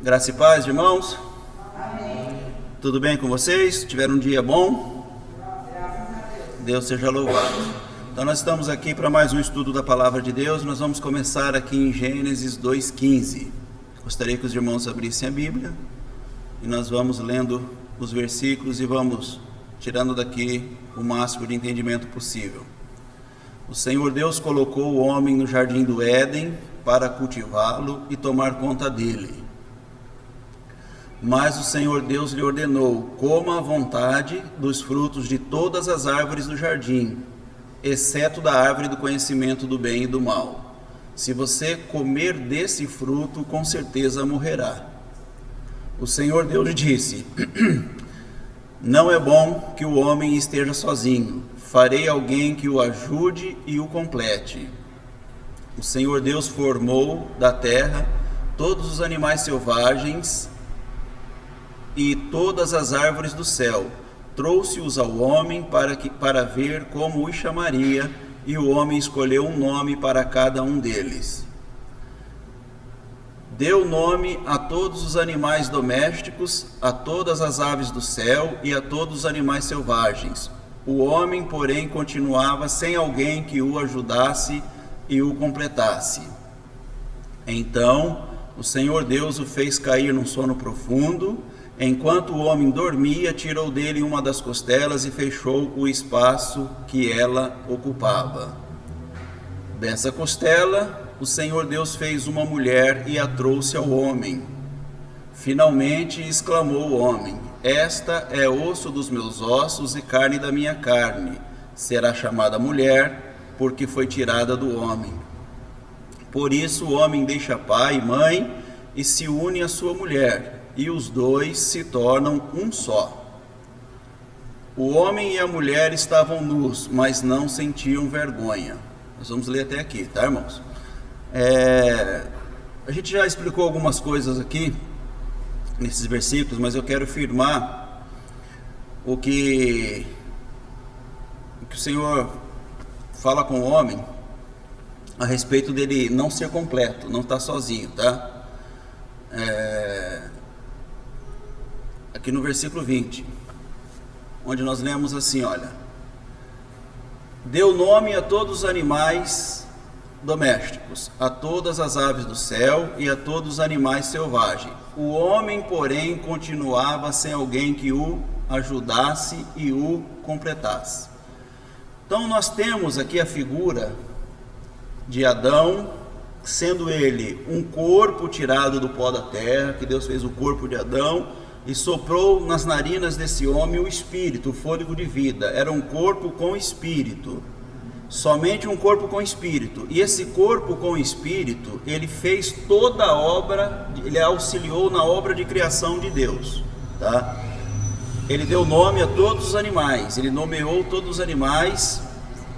Graça e paz, irmãos. Amém. Tudo bem com vocês? Tiveram um dia bom? Deus seja louvado. Então nós estamos aqui para mais um estudo da Palavra de Deus. Nós vamos começar aqui em Gênesis 2:15. Gostaria que os irmãos abrissem a Bíblia e nós vamos lendo os versículos e vamos tirando daqui o máximo de entendimento possível. O Senhor Deus colocou o homem no jardim do Éden para cultivá-lo e tomar conta dele. Mas o Senhor Deus lhe ordenou: coma à vontade dos frutos de todas as árvores do jardim, exceto da árvore do conhecimento do bem e do mal. Se você comer desse fruto, com certeza morrerá. O Senhor Deus lhe disse: não é bom que o homem esteja sozinho. Farei alguém que o ajude e o complete. O Senhor Deus formou da terra todos os animais selvagens e todas as árvores do céu. Trouxe-os ao homem para ver como os chamaria, e o homem escolheu um nome para cada um deles. Deu nome a todos os animais domésticos, a todas as aves do céu e a todos os animais selvagens. O homem, porém, continuava sem alguém que o ajudasse e o completasse. Então o Senhor Deus o fez cair num sono profundo. Enquanto o homem dormia, tirou dele uma das costelas e fechou o espaço que ela ocupava. Dessa costela, o Senhor Deus fez uma mulher e a trouxe ao homem. Finalmente exclamou o homem: esta é osso dos meus ossos e carne da minha carne. Será chamada mulher, porque foi tirada do homem. Por isso o homem deixa pai e mãe e se une à sua mulher, e os dois se tornam um só. O homem e a mulher estavam nus, mas não sentiam vergonha. Nós vamos ler até aqui, tá, irmãos? A gente já explicou algumas coisas aqui nesses versículos, mas eu quero firmar o que o Senhor fala com o homem a respeito dele não ser completo, não estar sozinho, tá? Aqui no versículo 20, onde nós lemos assim, olha: deu nome a todos os animais domésticos, a todas as aves do céu e a todos os animais selvagens. O homem, porém, continuava sem alguém que o ajudasse e o completasse. Então nós temos aqui a figura de Adão, sendo ele um corpo tirado do pó da terra, que Deus fez o corpo de Adão e soprou nas narinas desse homem o espírito, o fôlego de vida. Era um corpo com espírito, somente um corpo com espírito. E esse corpo com espírito, ele fez toda a obra, ele auxiliou na obra de criação de Deus, tá? Ele deu nome a todos os animais, ele nomeou todos os animais,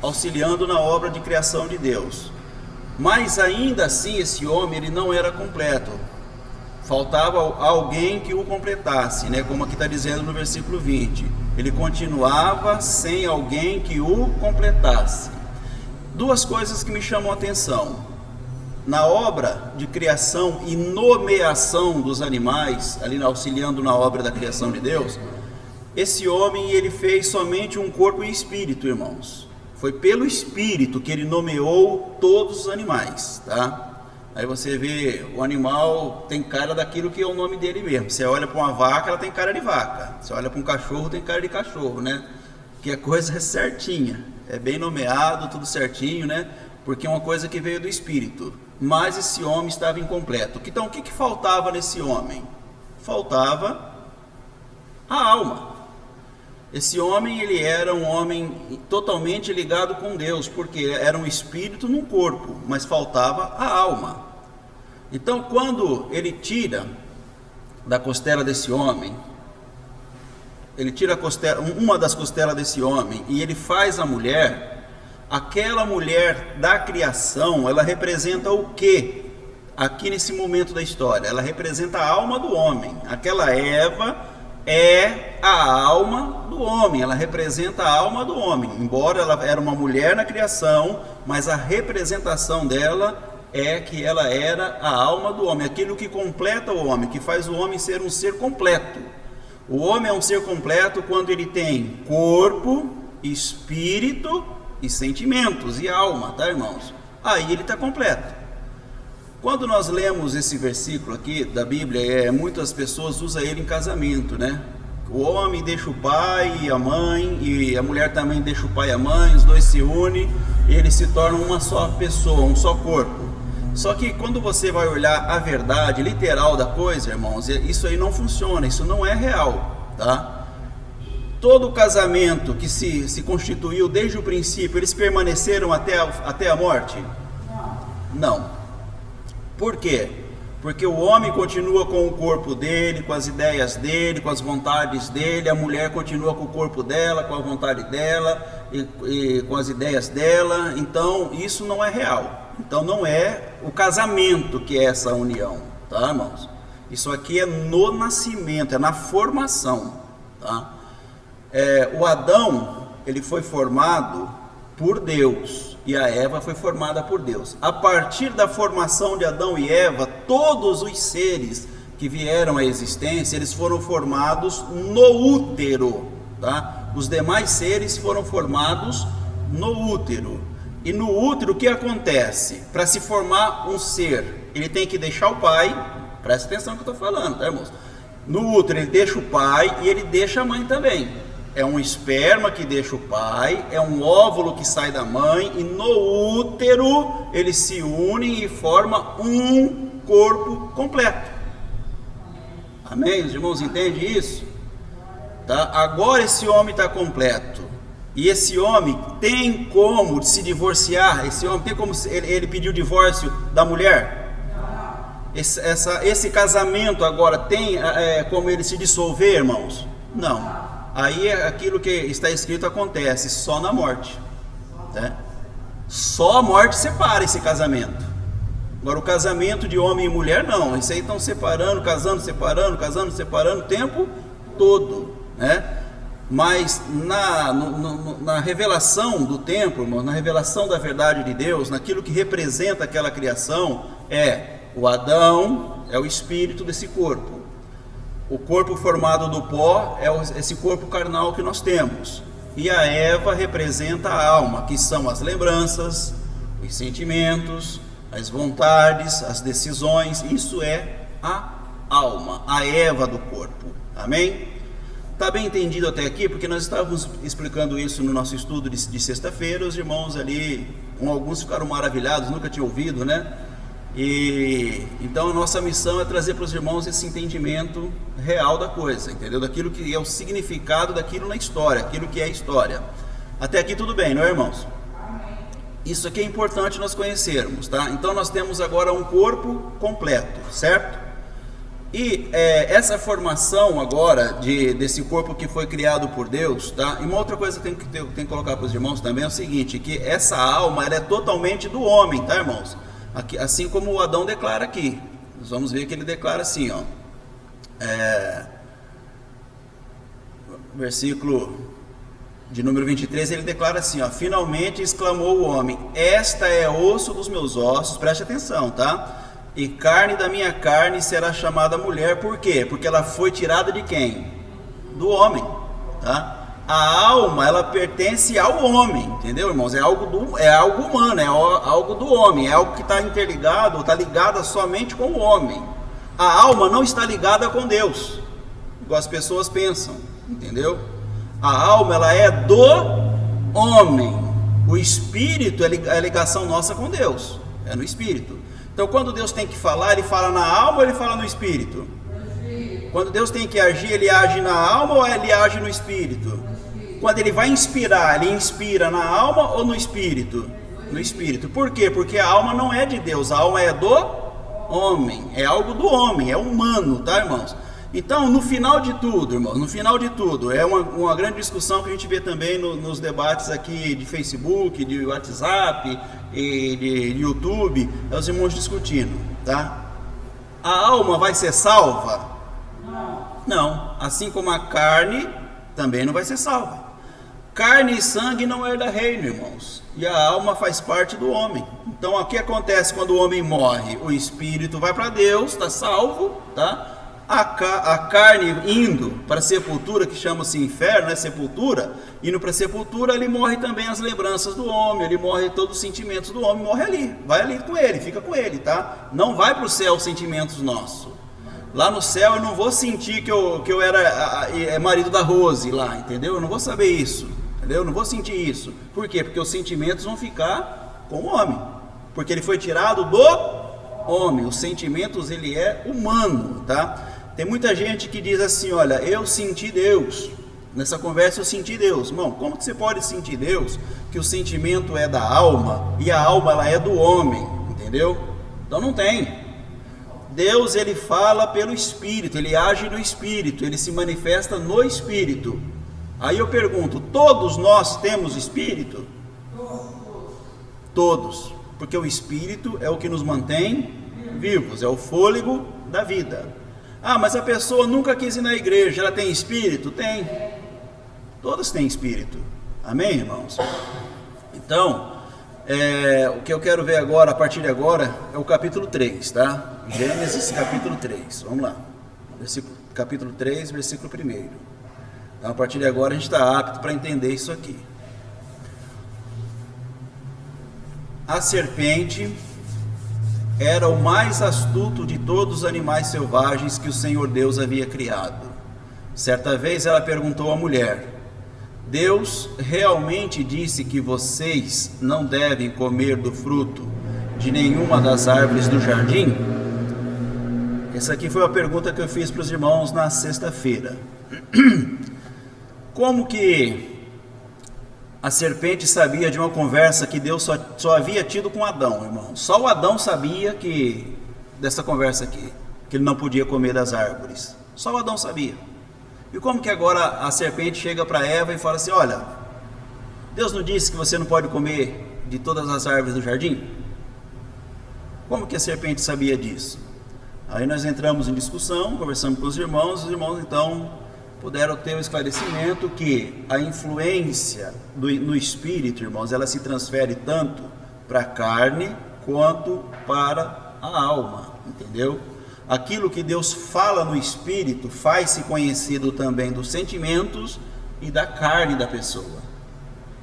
auxiliando na obra de criação de Deus. Mas ainda assim esse homem, ele não era completo. Faltava alguém que o completasse, né? Como aqui está dizendo no versículo 20. Ele continuava sem alguém que o completasse. Duas coisas que me chamam a atenção. Na obra de criação e nomeação dos animais, ali auxiliando na obra da criação de Deus, esse homem, ele fez somente um corpo e espírito, irmãos. Foi pelo espírito que ele nomeou todos os animais, tá? Aí você vê, o animal tem cara daquilo que é o nome dele mesmo. Você olha para uma vaca, ela tem cara de vaca. Você olha para um cachorro, tem cara de cachorro, né? Que a coisa é certinha, é bem nomeado, tudo certinho, né? Porque é uma coisa que veio do espírito. Mas esse homem estava incompleto. Então o que faltava nesse homem? Faltava a alma. Esse homem, ele era um homem totalmente ligado com Deus, porque era um espírito num corpo, mas faltava a alma. Então, quando ele tira da costela desse homem, ele tira uma das costelas desse homem e ele faz a mulher, aquela mulher da criação, ela representa o quê? Aqui nesse momento da história, ela representa a alma do homem. Aquela Eva é a alma do homem, ela representa a alma do homem. Embora ela era uma mulher na criação, mas a representação dela é que ela era a alma do homem, aquilo que completa o homem, que faz o homem ser um ser completo. O homem é um ser completo quando ele tem corpo, espírito e sentimentos e alma, tá, irmãos? Aí ele está completo. Quando nós lemos esse versículo aqui da Bíblia, muitas pessoas usam ele em casamento, né? O homem deixa o pai e a mãe, e a mulher também deixa o pai e a mãe, os dois se unem e eles se tornam uma só pessoa, um só corpo. Só que quando você vai olhar a verdade literal da coisa, irmãos, isso aí não funciona, isso não é real, tá? Todo casamento que se constituiu desde o princípio, eles permaneceram até a morte? Não. Por quê? Porque o homem continua com o corpo dele, com as ideias dele, com as vontades dele, a mulher continua com o corpo dela, com a vontade dela e com as ideias dela. Então isso não é real. Então não é o casamento que é essa união, tá, irmãos? Isso aqui é no nascimento, é na formação, tá? O Adão, ele foi formado por Deus e a Eva foi formada por Deus. A partir da formação de Adão e Eva, todos os seres que vieram à existência, eles foram formados no útero, tá? Os demais seres foram formados no útero. E no útero o que acontece? Para se formar um ser, ele tem que deixar o pai, presta atenção no que eu estou falando, tá, irmãos? No útero ele deixa o pai e ele deixa a mãe também. É um esperma que deixa o pai, é um óvulo que sai da mãe, e no útero eles se unem e formam um corpo completo. Amém? Os irmãos entendem isso? Tá? Agora esse homem está completo. E esse homem tem como se divorciar? Esse homem tem como ele pedir o divórcio da mulher? Esse casamento agora tem como ele se dissolver, irmãos? Não. Aí aquilo que está escrito acontece só na morte, né? Só a morte separa esse casamento. Agora o casamento de homem e mulher não, isso aí estão separando, casando, separando o tempo todo, né? Mas na revelação do templo, irmão, na revelação da verdade de Deus, naquilo que representa aquela criação, o Adão é o espírito desse corpo. O corpo formado do pó é esse corpo carnal que nós temos. E a Eva representa a alma, que são as lembranças, os sentimentos, as vontades, as decisões. Isso é a alma, a Eva do corpo. Amém? Está bem entendido até aqui? Porque nós estávamos explicando isso no nosso estudo de sexta-feira. Os irmãos ali, alguns ficaram maravilhados, nunca tinham ouvido, né? E então a nossa missão é trazer para os irmãos esse entendimento real da coisa, entendeu? Daquilo que é o significado daquilo na história, aquilo que é a história. Até aqui tudo bem, não é, irmãos? Isso aqui é importante nós conhecermos, tá? Então nós temos agora um corpo completo, certo? E essa formação agora desse corpo que foi criado por Deus, tá? E uma outra coisa que tem que colocar para os irmãos também é o seguinte, que essa alma ela é totalmente do homem, tá, irmãos? Aqui, assim como o Adão declara aqui, nós vamos ver que ele declara assim, ó, versículo de número 23, ele declara assim, ó, finalmente exclamou o homem, esta é osso dos meus ossos, preste atenção, tá? E carne da minha carne será chamada mulher, por quê? Porque ela foi tirada de quem? Do homem, tá? A alma, ela pertence ao homem, entendeu, irmãos? É algo humano, é algo do homem, é algo que está interligado, está ligada somente com o homem. A alma não está ligada com Deus, igual as pessoas pensam, entendeu? A alma, ela é do homem. O espírito é a ligação nossa com Deus, é no espírito. Então, quando Deus tem que falar, ele fala na alma ou ele fala no espírito? Quando Deus tem que agir, ele age na alma ou ele age no espírito? Quando ele vai inspirar, ele inspira na alma ou no espírito? No espírito. Por quê? Porque a alma não é de Deus, a alma é do homem, é algo do homem, é humano, tá, irmãos? Então, no final de tudo, irmãos, no final de tudo, é uma grande discussão que a gente vê também nos debates aqui de Facebook, de WhatsApp e de YouTube, é os irmãos discutindo, tá? A alma vai ser salva? Não. Assim como a carne também não vai ser salva. Carne e sangue não herda reino, irmãos, e a alma faz parte do homem. Então, o que acontece quando o homem morre? O espírito vai para Deus, está salvo, tá? A carne indo para a sepultura, que chama-se inferno, né? Sepultura, indo para a sepultura, ele morre também as lembranças do homem, ele morre todos os sentimentos do homem, morre ali, vai ali com ele, fica com ele, tá? Não vai para o céu os sentimentos nossos. Lá no céu eu não vou sentir que eu era marido da Rose lá, entendeu? Eu não vou saber isso, entendeu? Eu não vou sentir isso. Por quê? Porque os sentimentos vão ficar com o homem, porque ele foi tirado do homem. Os sentimentos, ele é humano, tá? Tem muita gente que diz assim, olha, eu senti Deus. Nessa conversa eu senti Deus. Irmão, como que você pode sentir Deus? Que o sentimento é da alma e a alma ela é do homem, entendeu? Então não tem. Deus, ele fala pelo Espírito, ele age no Espírito, ele se manifesta no Espírito. Aí eu pergunto, todos nós temos Espírito? Todos, porque o Espírito é o que nos mantém vivos, é o fôlego da vida. Ah, mas a pessoa nunca quis ir na igreja, ela tem Espírito? Tem. Todas têm Espírito. Amém, irmãos? Então, o que eu quero ver agora, a partir de agora, é o capítulo 3, tá? Gênesis capítulo 3, vamos lá. Capítulo 3, versículo 1. Então, a partir de agora, a gente está apto para entender isso aqui. A serpente era o mais astuto de todos os animais selvagens que o Senhor Deus havia criado. Certa vez ela perguntou à mulher: Deus realmente disse que vocês não devem comer do fruto de nenhuma das árvores do jardim? Essa aqui foi a pergunta que eu fiz para os irmãos na sexta-feira. Como que a serpente sabia de uma conversa que Deus só havia tido com Adão, irmão? Só o Adão sabia dessa conversa aqui, que ele não podia comer das árvores. Só o Adão sabia. E como que agora a serpente chega para Eva e fala assim, olha, Deus não disse que você não pode comer de todas as árvores do jardim? Como que a serpente sabia disso? Aí nós entramos em discussão, conversamos com os irmãos então puderam ter o esclarecimento que a influência no espírito, irmãos, ela se transfere tanto para a carne quanto para a alma, entendeu? Aquilo que Deus fala no espírito faz-se conhecido também dos sentimentos e da carne da pessoa.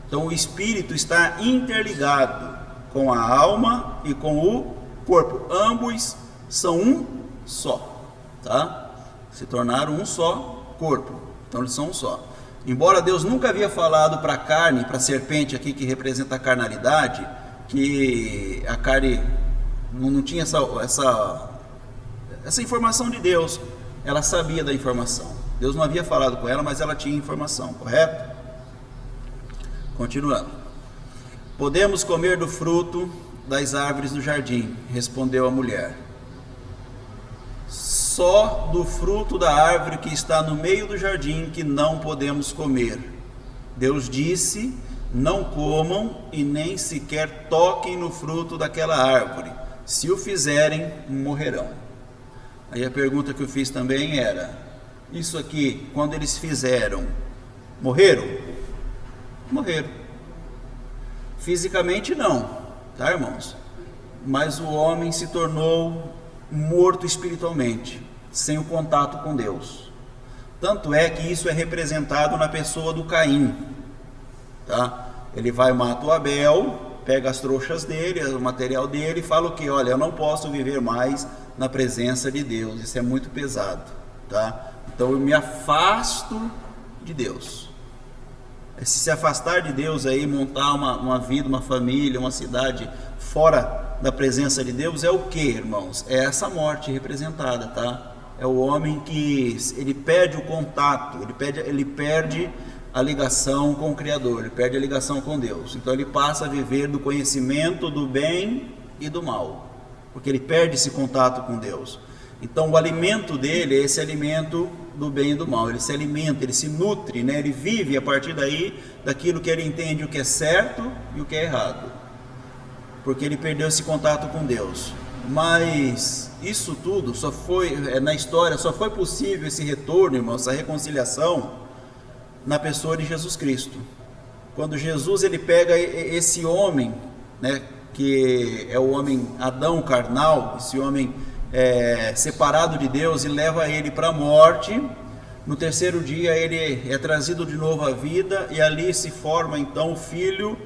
Então o espírito está interligado com a alma e com o corpo. Ambos são um só, tá? Se tornaram um só corpo, então eles são um só. Embora Deus nunca havia falado para a carne, para a serpente aqui que representa a carnalidade, que a carne não tinha essa informação de Deus, ela sabia da informação. Deus não havia falado com ela, mas ela tinha informação, correto? Continuando. Podemos comer do fruto das árvores do jardim, respondeu a mulher. Só do fruto da árvore que está no meio do jardim que não podemos comer. Deus disse, não comam e nem sequer toquem no fruto daquela árvore. Se o fizerem, morrerão. Aí a pergunta que eu fiz também era, isso aqui, quando eles fizeram, morreram? Morreram. Fisicamente não, tá, irmãos? Mas o homem se tornou morto espiritualmente, sem o contato com Deus. Tanto é que isso é representado na pessoa do Caim, tá? Ele vai matar o Abel, pega as trouxas dele, o material dele, e fala o que? Olha, eu não posso viver mais na presença de Deus, isso é muito pesado, tá? Então eu me afasto de Deus. Se afastar de Deus aí, montar uma vida, uma família, uma cidade fora da presença de Deus é o que, irmãos? É essa morte representada, tá? É o homem que ele perde o contato, ele perde a ligação com o Criador, ele perde a ligação com Deus. Então ele passa a viver do conhecimento do bem e do mal, porque ele perde esse contato com Deus. Então o alimento dele é esse alimento do bem e do mal. Ele se alimenta, ele se nutre, né? Ele vive a partir daí daquilo que ele entende o que é certo e o que é errado, porque ele perdeu esse contato com Deus. Mas isso tudo só foi, na história, só foi possível esse retorno, irmão, essa reconciliação na pessoa de Jesus Cristo. quando Jesus ele pega esse homem, né, que é o homem Adão carnal, esse homem separado de Deus, e leva ele para a morte. No terceiro dia ele é trazido de novo à vida, e ali se forma então o Filho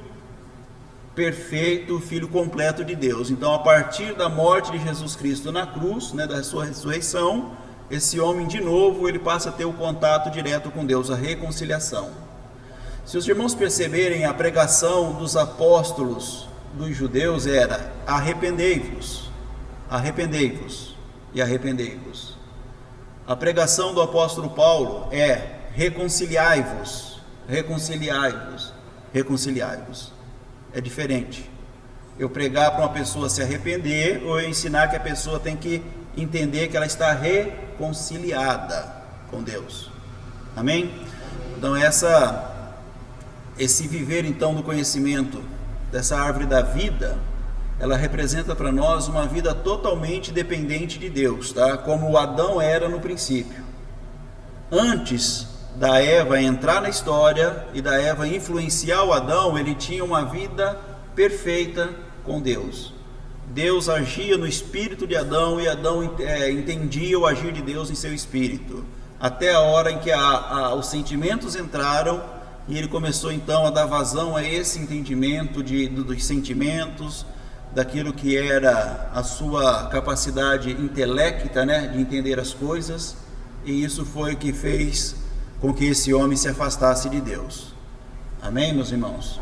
perfeito, o Filho completo de Deus. Então, a partir da morte de Jesus Cristo na cruz, né, da sua ressurreição, esse homem de novo ele passa a ter o contato direto com Deus, a reconciliação. Se os irmãos perceberem, a pregação dos apóstolos dos judeus era: arrependei-vos, arrependei-vos e arrependei-vos. A pregação do apóstolo Paulo é: reconciliai-vos, reconciliai-vos, reconciliai-vos. É diferente eu pregar para uma pessoa se arrepender, ou eu ensinar que a pessoa tem que entender que ela está reconciliada com Deus. Amém? Então esse viver então do conhecimento dessa árvore da vida, ela representa para nós uma vida totalmente dependente de Deus, tá? Como o Adão era no princípio. Antes da Eva entrar na história e da Eva influenciar o Adão, ele tinha uma vida perfeita com Deus. Deus agia no espírito de Adão, e Adão entendia o agir de Deus em seu espírito, até a hora em que os sentimentos entraram, e ele começou então a dar vazão a esse entendimento dos sentimentos, daquilo que era a sua capacidade intelecta, né, de entender as coisas, e isso foi o que fez com que esse homem se afastasse de Deus. Amém, meus irmãos?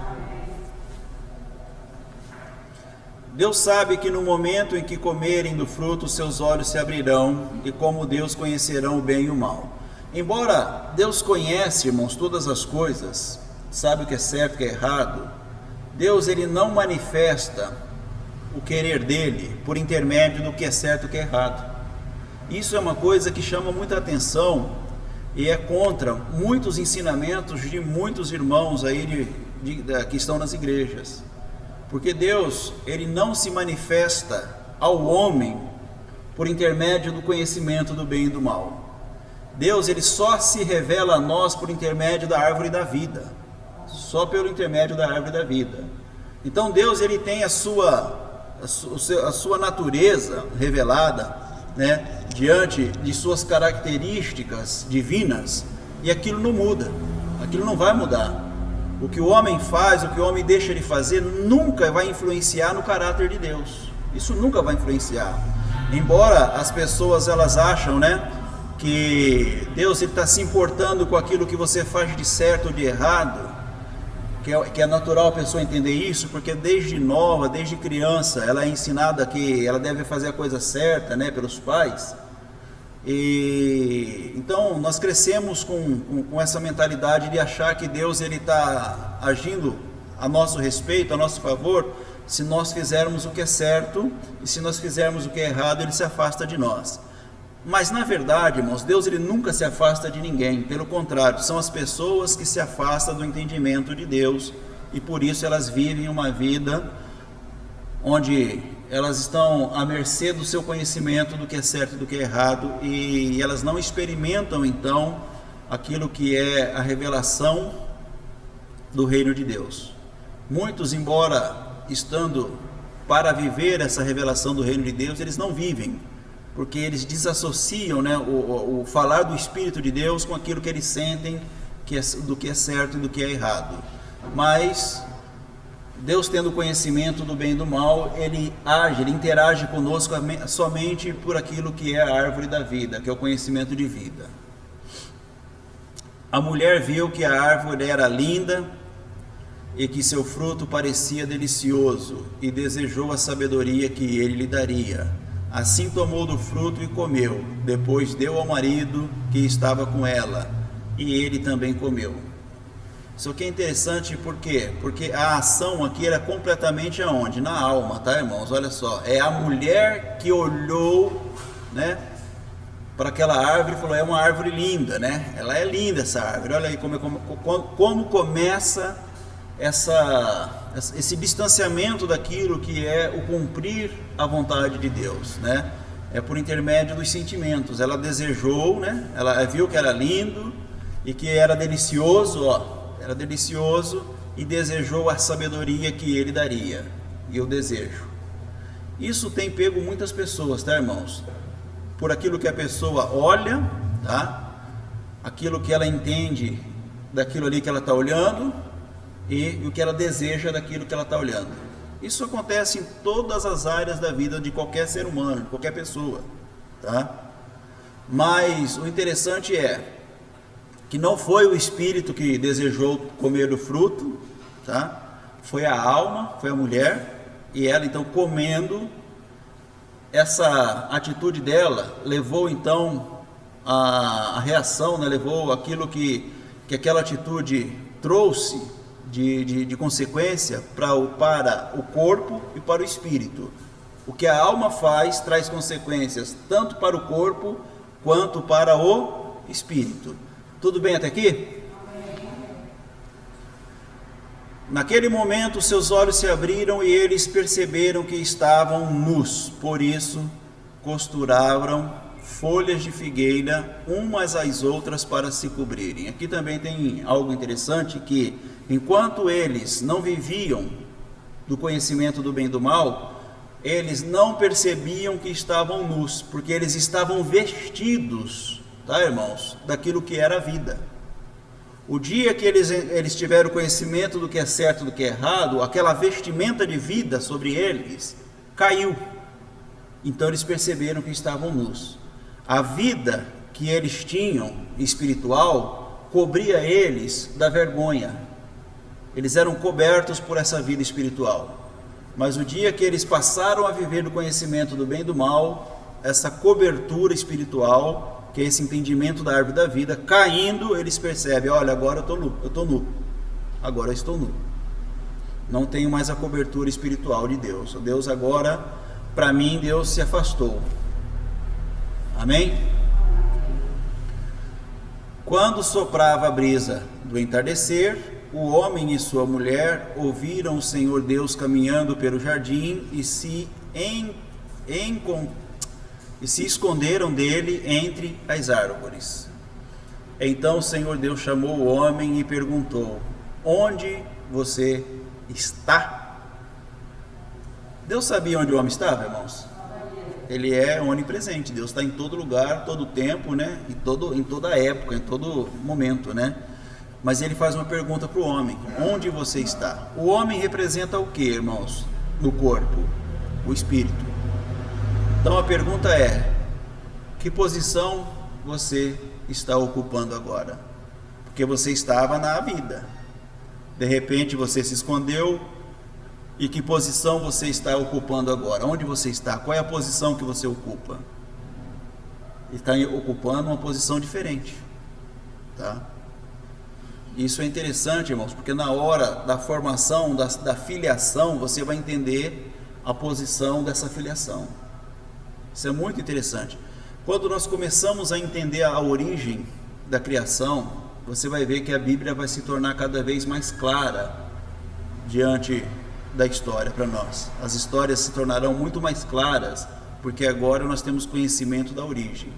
Deus sabe que no momento em que comerem do fruto, seus olhos se abrirão, e como Deus conhecerão o bem e o mal. Embora Deus conhece, irmãos, todas as coisas, sabe o que é certo e o que é errado, Deus ele não manifesta o querer dele por intermédio do que é certo e o que é errado. Isso é uma coisa que chama muita atenção, e é contra muitos ensinamentos de muitos irmãos aí que estão nas igrejas. Porque Deus, ele não se manifesta ao homem por intermédio do conhecimento do bem e do mal. Deus, ele só se revela a nós por intermédio da árvore da vida. Só pelo intermédio da árvore da vida. Então Deus, ele tem a sua natureza revelada, né, diante de suas características divinas, e aquilo não muda, aquilo não vai mudar. O que o homem faz, o que o homem deixa de fazer, nunca vai influenciar no caráter de Deus. Isso nunca vai influenciar. Embora as pessoas elas acham, né, que Deus está se importando com aquilo que você faz de certo ou de errado, que é natural a pessoa entender isso, porque desde nova, desde criança, ela é ensinada que ela deve fazer a coisa certa, né, pelos pais. E então nós crescemos com essa mentalidade de achar que Deus ele está agindo a nosso respeito, a nosso favor, se nós fizermos o que é certo, e se nós fizermos o que é errado, ele se afasta de nós. Mas na verdade, irmãos, Deus ele nunca se afasta de ninguém, pelo contrário, são as pessoas que se afastam do entendimento de Deus, e por isso elas vivem uma vida onde elas estão à mercê do seu conhecimento do que é certo e do que é errado, e elas não experimentam então aquilo que é a revelação do reino de Deus. Muitos, embora estando para viver essa revelação do reino de Deus, eles não vivem, porque eles desassociam, né, o falar do Espírito de Deus com aquilo que eles sentem do que é certo e do que é errado. Mas Deus, tendo conhecimento do bem e do mal, ele age, ele interage conosco somente por aquilo que é a árvore da vida, que é o conhecimento de vida. A mulher viu que a árvore era linda e que seu fruto parecia delicioso, e desejou a sabedoria que ele lhe daria. Assim tomou do fruto e comeu, depois deu ao marido que estava com ela, e ele também comeu. Isso aqui é interessante, por quê? Porque a ação aqui era completamente aonde? Na alma, tá, irmãos? Olha só, é a mulher que olhou, né, para aquela árvore e falou: é uma árvore linda, né? Ela é linda essa árvore. Olha aí como começa esse distanciamento daquilo que é o cumprir a vontade de Deus, né? É por intermédio dos sentimentos. Ela desejou, né? Ela viu que era lindo e que era delicioso, ó. Era delicioso, e desejou a sabedoria que ele daria, e eu desejo. Isso tem pego muitas pessoas, tá, irmãos? Por aquilo que a pessoa olha, tá? Aquilo que ela entende daquilo ali que ela está olhando e o que ela deseja daquilo que ela está olhando. Isso acontece em todas as áreas da vida de qualquer ser humano, de qualquer pessoa, tá? Mas o interessante é que não foi o espírito que desejou comer do fruto, tá? Foi a alma, foi a mulher, e ela então comendo, essa atitude dela levou então a reação, né? Levou aquilo que aquela atitude trouxe de consequência para o corpo e para o espírito. O que a alma faz traz consequências tanto para o corpo quanto para o espírito. Tudo bem até aqui? Naquele momento seus olhos se abriram e eles perceberam que estavam nus, por isso costuraram folhas de figueira umas às outras para se cobrirem. Aqui também tem algo interessante, que enquanto eles não viviam do conhecimento do bem e do mal, eles não percebiam que estavam nus, porque eles estavam vestidos, tá, irmãos, daquilo que era a vida. O dia que eles tiveram conhecimento do que é certo e do que é errado, aquela vestimenta de vida sobre eles caiu. Então eles perceberam que estavam nus. A vida que eles tinham espiritual cobria eles da vergonha. Eles eram cobertos por essa vida espiritual. Mas o dia que eles passaram a viver do conhecimento do bem e do mal, essa cobertura espiritual, que é esse entendimento da árvore da vida, caindo, eles percebem: olha, agora eu estou nu, agora eu estou nu, não tenho mais a cobertura espiritual de Deus. Deus agora, para mim, Deus se afastou. Amém? Quando soprava a brisa do entardecer, o homem e sua mulher ouviram o Senhor Deus caminhando pelo jardim e se esconderam dele entre as árvores. Então o Senhor Deus chamou o homem e perguntou: onde você está? Deus sabia onde o homem estava, irmãos? Ele é onipresente. Deus está em todo lugar, todo tempo, né? Em toda época, em todo momento, né? Mas ele faz uma pergunta para o homem: onde você está? O homem representa o que, irmãos? No corpo, o espírito. Então a pergunta é: que posição você está ocupando agora? Porque você estava na vida, de repente você se escondeu. E que posição você está ocupando agora? Onde você está? Qual é a posição que você ocupa? Está ocupando uma posição diferente, tá? Isso é interessante, irmãos, porque na hora da formação, da filiação, você vai entender a posição dessa filiação. Isso é muito interessante. Quando nós começamos a entender a origem da criação, você vai ver que a Bíblia vai se tornar cada vez mais clara diante da história para nós. As histórias se tornarão muito mais claras, porque agora nós temos conhecimento da origem.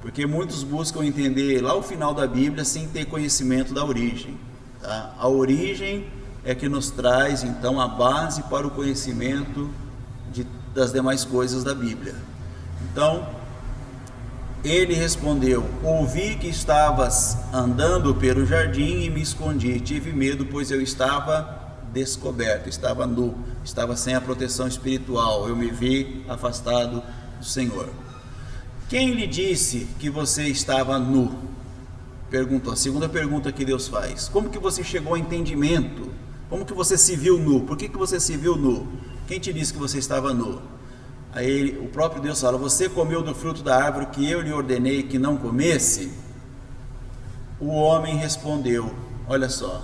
Porque muitos buscam entender lá o final da Bíblia sem ter conhecimento da origem, tá? A origem é que nos traz então a base para o conhecimento das demais coisas da Bíblia. Então ele respondeu: ouvi que estavas andando pelo jardim e me escondi, tive medo, pois eu estava descoberto, estava nu, estava sem a proteção espiritual, eu me vi afastado do Senhor. Quem lhe disse que você estava nu? Perguntou. A segunda pergunta que Deus faz: como que você chegou ao entendimento? Como que você se viu nu? Por que você se viu nu? Quem te disse que você estava nu? Aí o próprio Deus fala: você comeu do fruto da árvore que eu lhe ordenei que não comesse? O homem respondeu: olha só,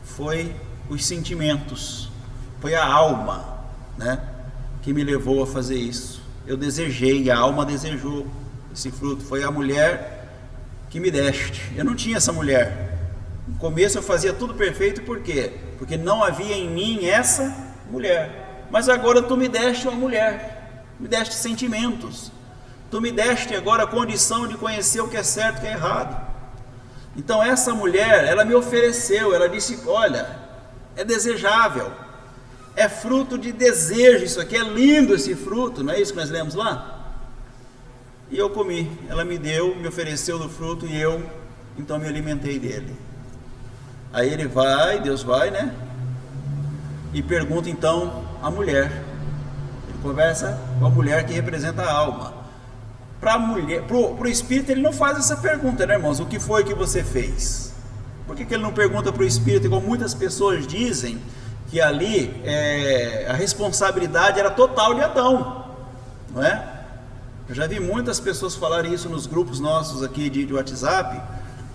foi os sentimentos, foi a alma, né, que me levou a fazer isso. Eu desejei, a alma desejou esse fruto. Foi a mulher que me deste. Eu não tinha essa mulher. No começo eu fazia tudo perfeito, por quê? Porque não havia em mim essa mulher. Mas agora tu me deste uma mulher, me deste sentimentos, tu me deste agora a condição de conhecer o que é certo e o que é errado. Então essa mulher, ela me ofereceu, ela disse, olha, é desejável, é fruto de desejo isso aqui, é lindo esse fruto, não é isso que nós lemos lá? E eu comi, ela me deu, me ofereceu do fruto e eu, então me alimentei dele. Aí ele vai, Deus vai, né? E pergunta então a mulher, ele conversa com a mulher que representa a alma. Para a mulher, para o espírito ele não faz essa pergunta, né, irmãos? O que foi que você fez? Por que ele não pergunta para o espírito, como muitas pessoas dizem, que ali a responsabilidade era total de Adão, não é? Eu já vi muitas pessoas falarem isso nos grupos nossos aqui de WhatsApp,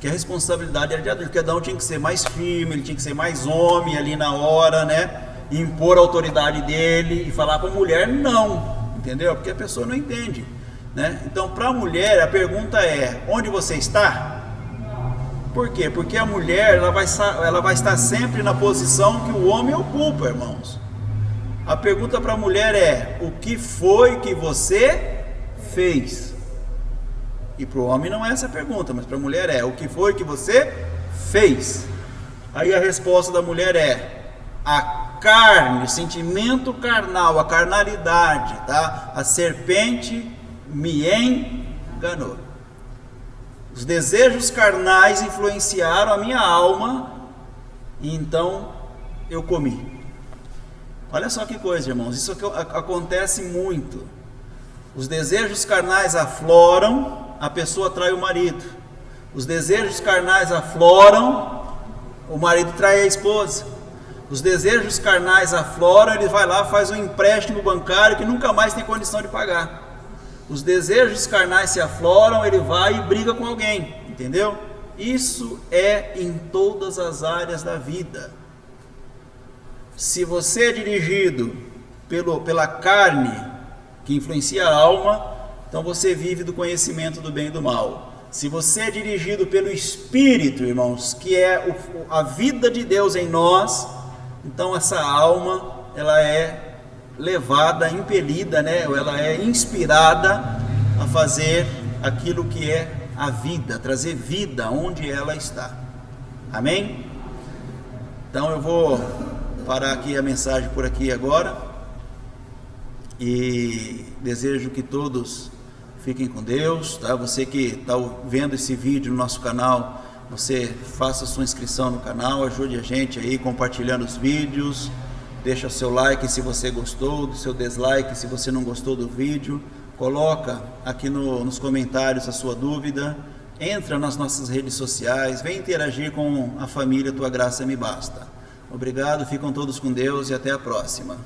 que a responsabilidade era de Adão, porque Adão tinha que ser mais firme, ele tinha que ser mais homem ali na hora, né? E impor a autoridade dele e falar para a mulher não, entendeu? Porque a pessoa não entende. Né? Então, para a mulher, a pergunta é: onde você está? Por quê? Porque a mulher ela vai estar sempre na posição que o homem ocupa, irmãos. A pergunta para a mulher é: o que foi que você fez? E para o homem não é essa a pergunta, mas para a mulher é: o que foi que você fez? Aí a resposta da mulher é: a carne, o sentimento carnal, a carnalidade, tá? A serpente me enganou. Os desejos carnais influenciaram a minha alma e então eu comi. Olha só que coisa, irmãos, isso acontece muito. Os desejos carnais afloram, a pessoa trai o marido. Os desejos carnais afloram, o marido trai a esposa. Os desejos carnais afloram, ele vai lá, faz um empréstimo bancário que nunca mais tem condição de pagar. Os desejos carnais se afloram, ele vai e briga com alguém, entendeu? Isso é em todas as áreas da vida. Se você é dirigido pela carne, que influencia a alma, então você vive do conhecimento do bem e do mal. Se você é dirigido pelo Espírito, irmãos, que é a vida de Deus em nós, então essa alma, ela é levada, impelida, né? Ela é inspirada a fazer aquilo que é a vida, trazer vida onde ela está. Amém? Então eu vou parar aqui a mensagem por aqui agora e desejo que todos fiquem com Deus, tá? Você que está vendo esse vídeo no nosso canal, você faça sua inscrição no canal, ajude a gente aí compartilhando os vídeos. Deixa seu like se você gostou, do seu dislike se você não gostou do vídeo. Coloca aqui nos comentários a sua dúvida. Entra nas nossas redes sociais. Vem interagir com a família Tua Graça Me Basta. Obrigado, ficam todos com Deus e até a próxima.